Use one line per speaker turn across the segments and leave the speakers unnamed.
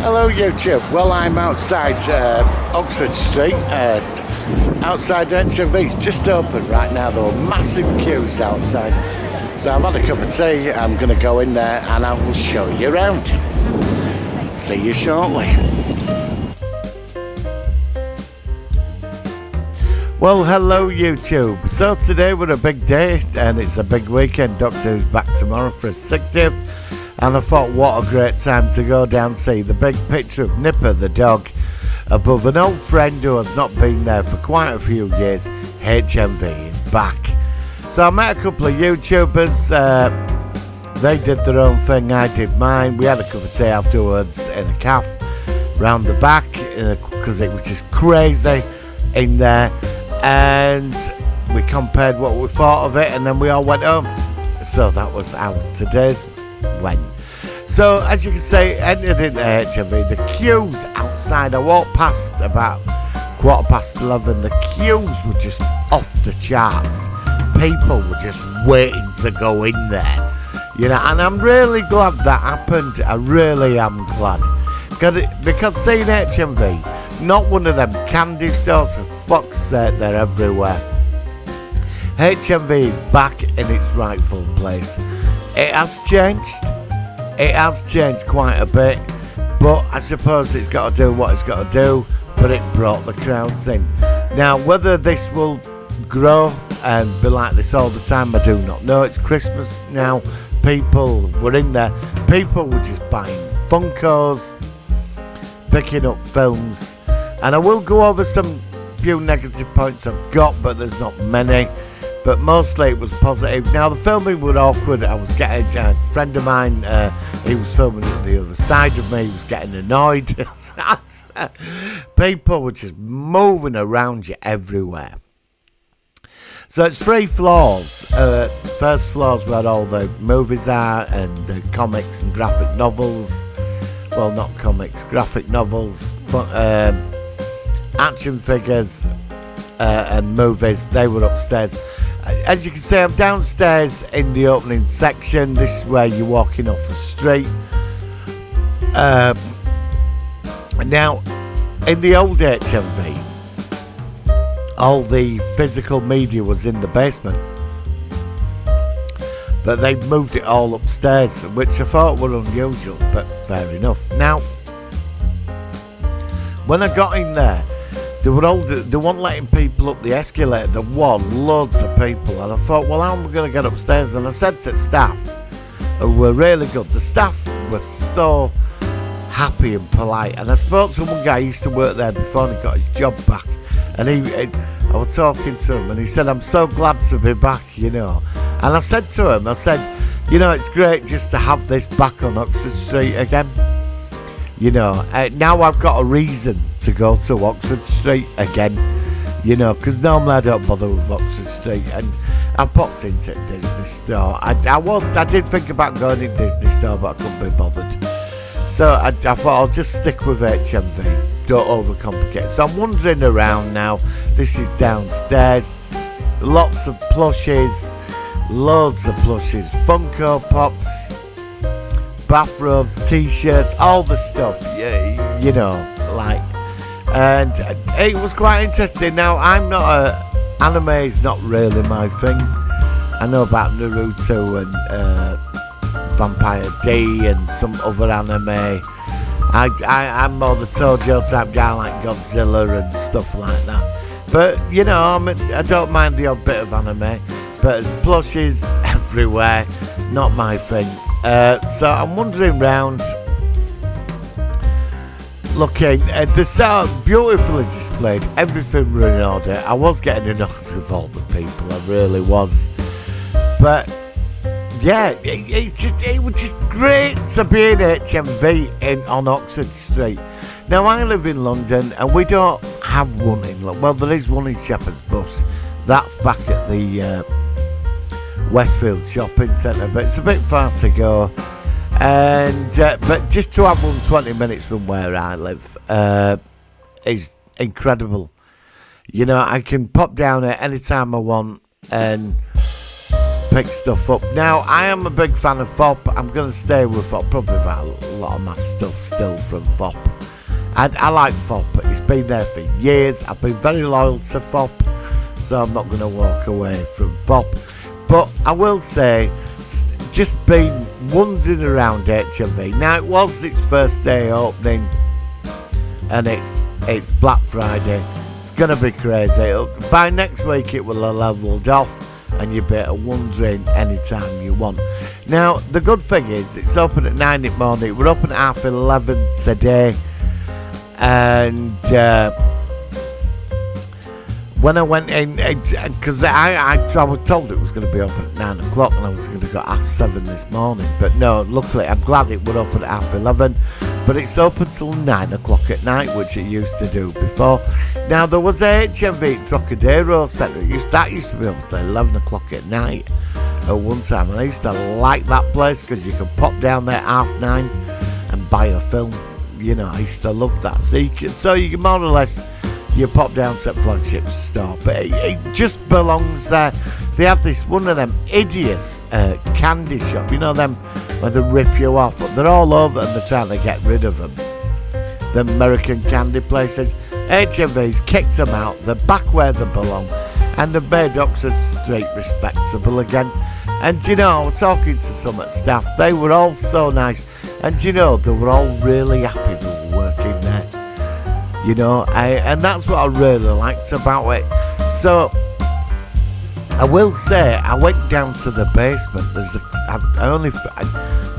Hello YouTube. Well, I'm outside Oxford Street, outside HMV. Just open right now. There were massive queues outside. So I've had a cup of tea. I'm going to go in there and I will show you around. See you shortly. Well, hello YouTube. So today we're a big day and it's a big weekend. Doctor Who's back tomorrow for his 60th. And I thought, what a great time to go down and see the big picture of Nipper the dog above an old friend who has not been there for quite a few years. HMV is back. So I met a couple of YouTubers. They did their own thing, I did mine. We had a cup of tea afterwards in a cafe round the back because it was just crazy in there. And we compared what we thought of it and then we all went home. So that was how today's went. So as you can see, entered into HMV, the queues outside. I walked past about 11:15. The queues were just off the charts. People were just waiting to go in there, you know, and I'm really glad that happened. I really am glad because seeing HMV, not one of them candy stores, for fuck's sake, they're everywhere. HMV is back in its rightful place. It has changed. It has changed quite a bit, but I suppose it's got to do what it's got to do, but it brought the crowds in. Now, whether this will grow and be like this all the time, I do not know. It's Christmas now. People were in there. People were just buying Funkos, picking up films, and I will go over some few negative points I've got, but there's not many. But mostly it was positive. Now the filming was awkward. I was getting a friend of mine. He was filming at the other side of me. He was getting annoyed. People were just moving around you everywhere. So it's 3 floors. First floor's where all the movies are and the comics and graphic novels. Well, not comics, graphic novels, action figures and movies. They were upstairs. As you can see, I'm downstairs in the opening section. This is where you're walking off the street. Now, in the old HMV, all the physical media was in the basement. But they moved it all upstairs, which I thought were unusual, but fair enough. Now, when I got in there, they weren't letting people up the escalator. There were loads of people, and I thought, well, how am I going to get upstairs? And I said to staff, who were really good, the staff were so happy and polite. And I spoke to one guy who used to work there before and he got his job back. And I was talking to him, and he said, I'm so glad to be back, you know. And I said to him, you know, it's great just to have this back on Oxford Street again. You know, now I've got a reason to go to Oxford Street again, you know, because normally I don't bother with Oxford Street. And I popped into Disney Store. I did think about going in Disney Store, but I couldn't be bothered. So I thought I'll just stick with HMV, don't overcomplicate. So I'm wandering around now. This is downstairs. Lots of plushies, loads of plushies, Funko Pops, bathrobes, t-shirts, all the stuff, you know, like, and it was quite interesting. Now, anime is not really my thing. I know about Naruto and Vampire D and some other anime. I'm more the Tojo type guy, like Godzilla and stuff like that. But, you know, I don't mind the odd bit of anime, but there's plushies everywhere, not my thing. So I'm wandering round, looking, they're so beautifully displayed. Everything were in order. I was getting annoyed with all the people, I really was. But yeah, it was just great to be in HMV on Oxford Street. Now I live in London and we don't have one in London. Well, there is one in Shepherd's Bush. That's back at the Westfield Shopping Centre, but it's a bit far to go. And but just to have one 20 minutes from where I live is incredible. You know, I can pop down at any time I want and pick stuff up. Now, I am a big fan of FOP. I'm going to stay with FOP. Probably about a lot of my stuff still from FOP. I like FOP. It's been there for years. I've been very loyal to FOP, so I'm not going to walk away from FOP. But I will say, just been wandering around HMV. Now, it was its first day opening, and it's Black Friday. It's going to be crazy. By next week, it will have leveled off, and you'll be able to wander in anytime you want. Now, the good thing is, it's open at 9 in the morning. We're open at 11:30 today. And when I went in, because I was told it was going to be open at 9 o'clock, and I was going to go at 7:30 this morning. But no, luckily, I'm glad it would open at 11:30. But it's open till 9 o'clock at night, which it used to do before. Now, there was a HMV Trocadero Centre. That used to be open till 11 o'clock at night at one time. And I used to like that place because you could pop down there at 9:30 and buy a film. You know, I used to love that. So you can more or less, you pop down to the flagship store. But it just belongs there. They have this, one of them hideous candy shop. You know them where they rip you off. They're all over and they're trying to get rid of them. The American candy places. HMV's kicked them out. They're back where they belong. And the made Oxford Street respectable again. And you know, talking to some of the staff, they were all so nice. And you know, they were all really happy they were working there. You know, and that's what I really liked about it. So, I will say, I went down to the basement.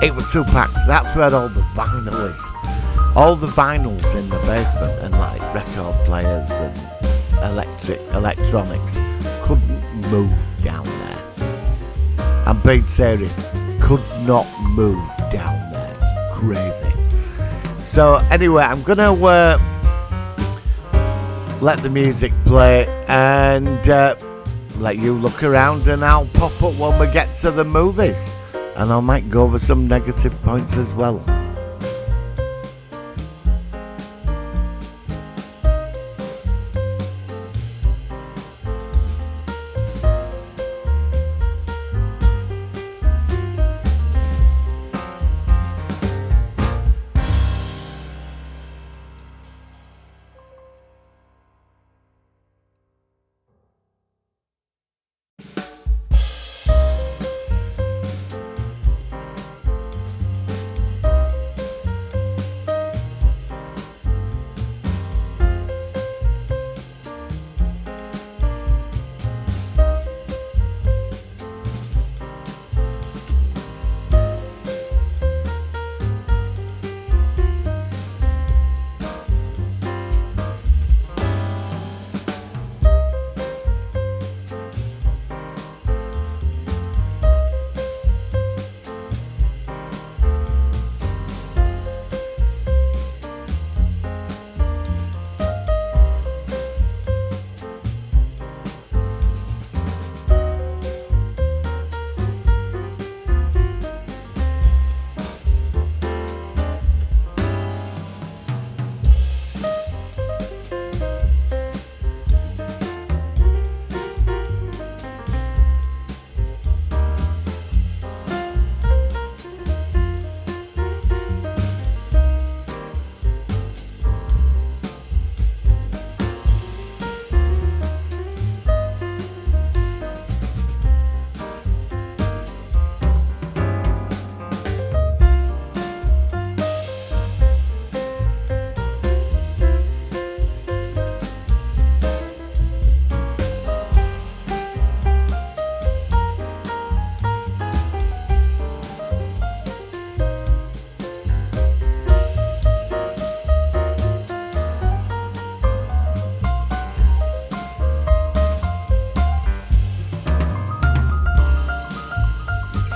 It was 2 packs. That's where all the vinyl is. All the vinyls in the basement, and like record players and electronics, couldn't move down there. I'm being serious. Could not move down there. Crazy. So anyway, I'm gonna let the music play and let you look around, and I'll pop up when we get to the movies, and I might go over some negative points as well.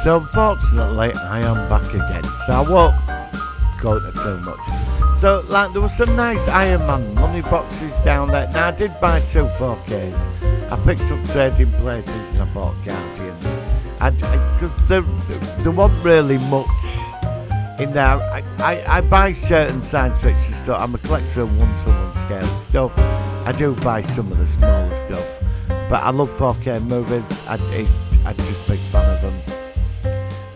So unfortunately, I am back again, so I won't go into too much. So like, there was some nice Iron Man money boxes down there. Now I did buy 2 4Ks. I picked up Trading Places and I bought Guardians. Because there wasn't really much in there. I buy certain science fiction stuff. I'm a collector of 1-to-1 scale stuff. I do buy some of the smaller stuff, but I love 4K movies. I'm just a big fan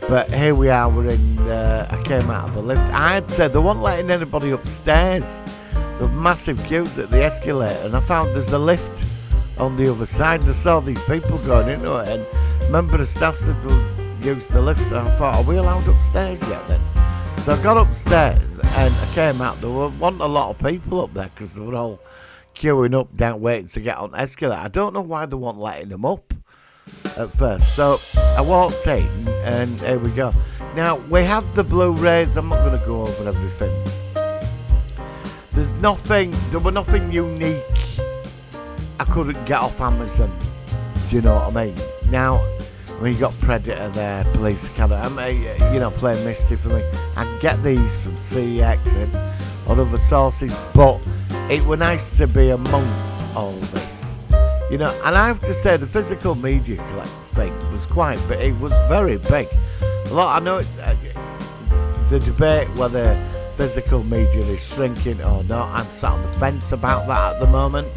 But here we are, we're in, I came out of the lift. I had said they weren't letting anybody upstairs. There were massive queues at the escalator, and I found there's a lift on the other side. I saw these people going into it, and a member of staff said, we'll use the lift. And I thought, are we allowed upstairs yet then? So I got upstairs, and I came out. There wasn't a lot of people up there, because they were all queuing up down waiting to get on the escalator. I don't know why they weren't letting them up at first. So I walked in, and here we go. Now we have the Blu-rays. I'm not going to go over everything. There were nothing unique I couldn't get off Amazon. Do you know what I mean? Now, you got Predator there, Police Academy, playing Misty for me. I can get these from CX and other sources, but it was nice to be amongst all this. And I have to say the physical media thing was quite big. It was very big. I know the debate whether physical media is shrinking or not, I'm sat on the fence about that at the moment.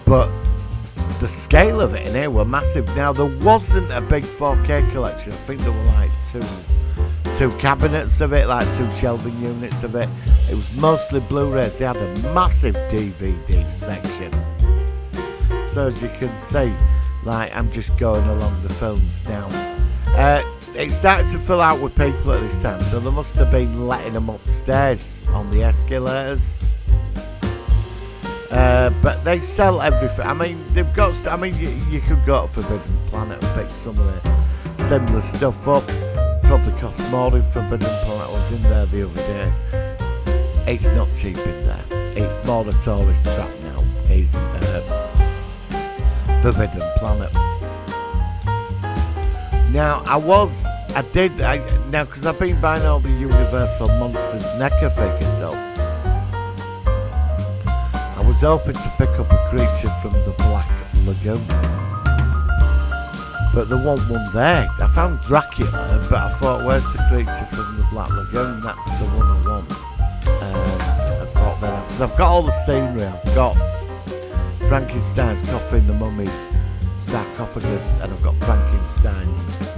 But the scale of it in here were massive. Now, there wasn't a big 4K collection. I think there were like two cabinets of it, like 2 shelving units of it. It was mostly Blu-rays. They had a massive DVD section. So as you can see, I'm just going along the films now. It started to fill out with people at this time, so they must have been letting them upstairs on the escalators. But they sell everything. They've got. You could go to Forbidden Planet and pick some of the similar stuff up. Probably cost more than Forbidden Planet. I was in there the other day. It's not cheap in there. It's more the tourist trap now. Is Forbidden Planet. Now because I've been buying all the Universal Monsters NECA figures up. I was hoping to pick up a creature from the Black Lagoon, but there wasn't one there. I found Dracula, but I thought, where's the creature from the Black Lagoon? That's the one I want. And I thought then, because I've got all the scenery, I've got Frankenstein's coffin, the mummy's sarcophagus, and I've got Frankenstein's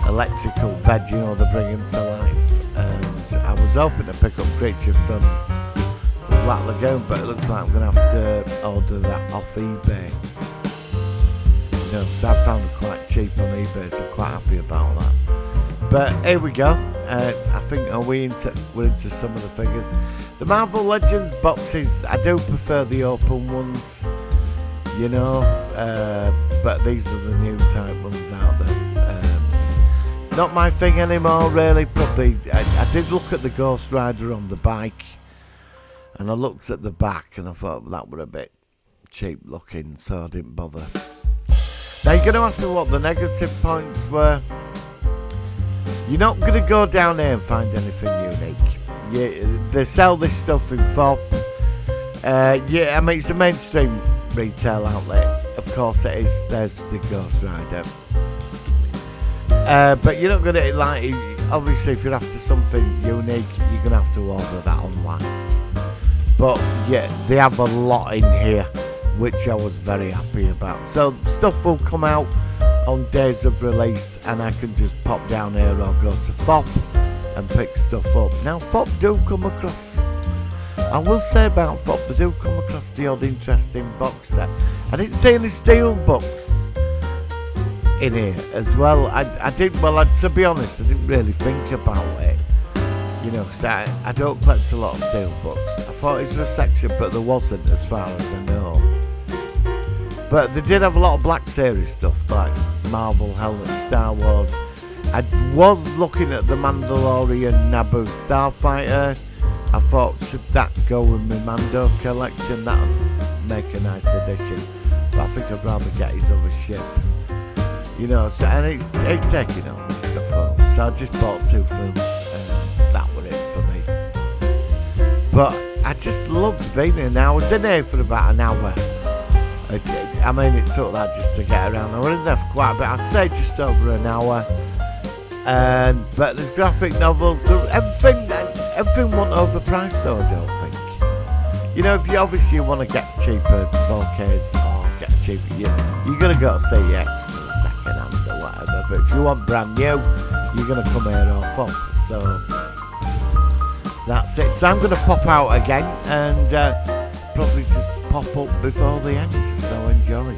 electrical bed, they bring him to life. And I was hoping to pick up creature from the Black Lagoon, but it looks like I'm going to have to order that off eBay. Because I found it quite cheap on eBay, so I'm quite happy about that. But here we go. I think we're into some of the figures. The Marvel Legends boxes, I do prefer the open ones, but these are the new type ones out there. Not my thing anymore, really. Probably, I did look at the Ghost Rider on the bike, and I looked at the back, and I thought that were a bit cheap looking, so I didn't bother. Now you're going to ask me what the negative points were. You're not going to go down here and find anything unique. They sell this stuff in FOB. It's a mainstream retail outlet. Of course it is. There's the Ghost Rider. But you're not going to, obviously if you're after something unique, you're going to have to order that online. But yeah, they have a lot in here, which I was very happy about. So stuff will come out on days of release, and I can just pop down here or go to FOB and pick stuff up. Now FOB do come across, I will say about FOB, they do come across the odd interesting box set. I didn't see any steel books in here as well. To be honest, I didn't really think about it, because I don't collect a lot of steel books. I thought it was a section, but there wasn't, as far as I know. But they did have a lot of Black Series stuff, like Marvel, Helmet, Star Wars. I was looking at the Mandalorian Naboo Starfighter. I thought, should that go with my Mando collection? That would make a nice addition. But I think I'd rather get his other ship. And it's taking all this stuff home. So I just bought 2 films, and that was it for me. But I just loved being here now. I was in here for about an hour. It took that just to get around. I was in there for quite a bit. I'd say just over an hour. But there's graphic novels. Everything wasn't overpriced though, I don't think. If you obviously want to get cheaper 4Ks or get cheaper, you're going to go to CX for the second hand or whatever. but if you want brand new, you're going to come here or fuck. So that's it. So I'm going to pop out again and probably just pop up before the end. So enjoy.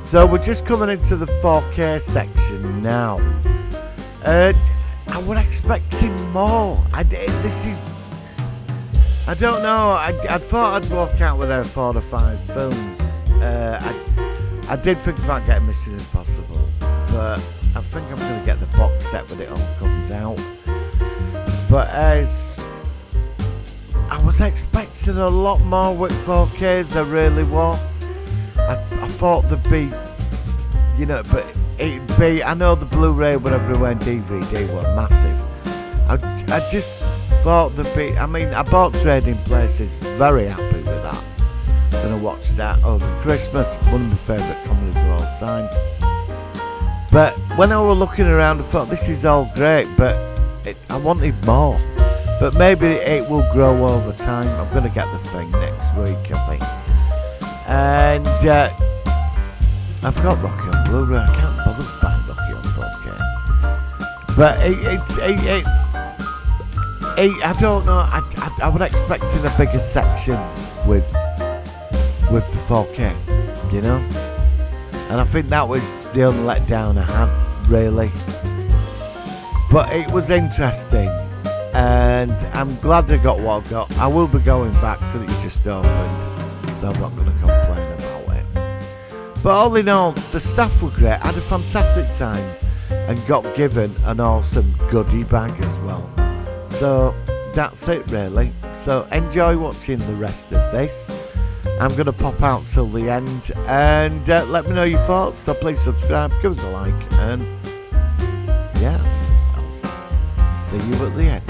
So we're just coming into the 4K section now. I was expecting more. I don't know. I thought I'd walk out with 4 or 5 films. I did think about getting Mission Impossible, but I think I'm going to get the box set when it all comes out. But as I was expecting a lot more with 4Ks, I really was. I thought there'd be, but it'd be, I know the Blu-ray, whatever, and DVD were massive. I just thought there'd be, I mean, I bought Trading Places, very happy with that. Gonna watch that over Christmas, one of my favourite comedies of all time. But when I was looking around, I thought this is all great, but I wanted more. But maybe it will grow over time. I'm gonna get the thing next week, I think. And I've got Rocky on Blu-ray. I can't bother to buy Rocky on 4K. But I don't know. I was expecting a bigger section with the 4K, you know. And I think that was the only letdown I had, really. But it was interesting, and I'm glad I got what I got. I will be going back because it just opened, so I'm not going to complain about it. But all in all, the staff were great. I had a fantastic time and got given an awesome goodie bag as well. So that's it, really. So enjoy watching the rest of this. I'm going to pop out till the end and let me know your thoughts. So please subscribe, give us a like, and yeah, I'll see you at the end.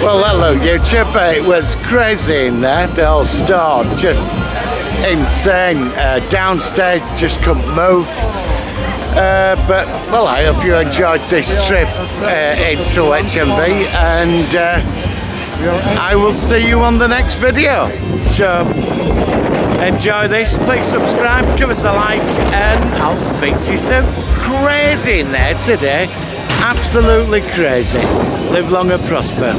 Well, hello YouTube, it was crazy in there, the whole store, just insane. Downstairs just couldn't move. But, well, I hope you enjoyed this trip into HMV, and I will see you on the next video. So, enjoy this, please subscribe, give us a like, and I'll speak to you soon. Crazy in there today, absolutely crazy. Live long and prosper.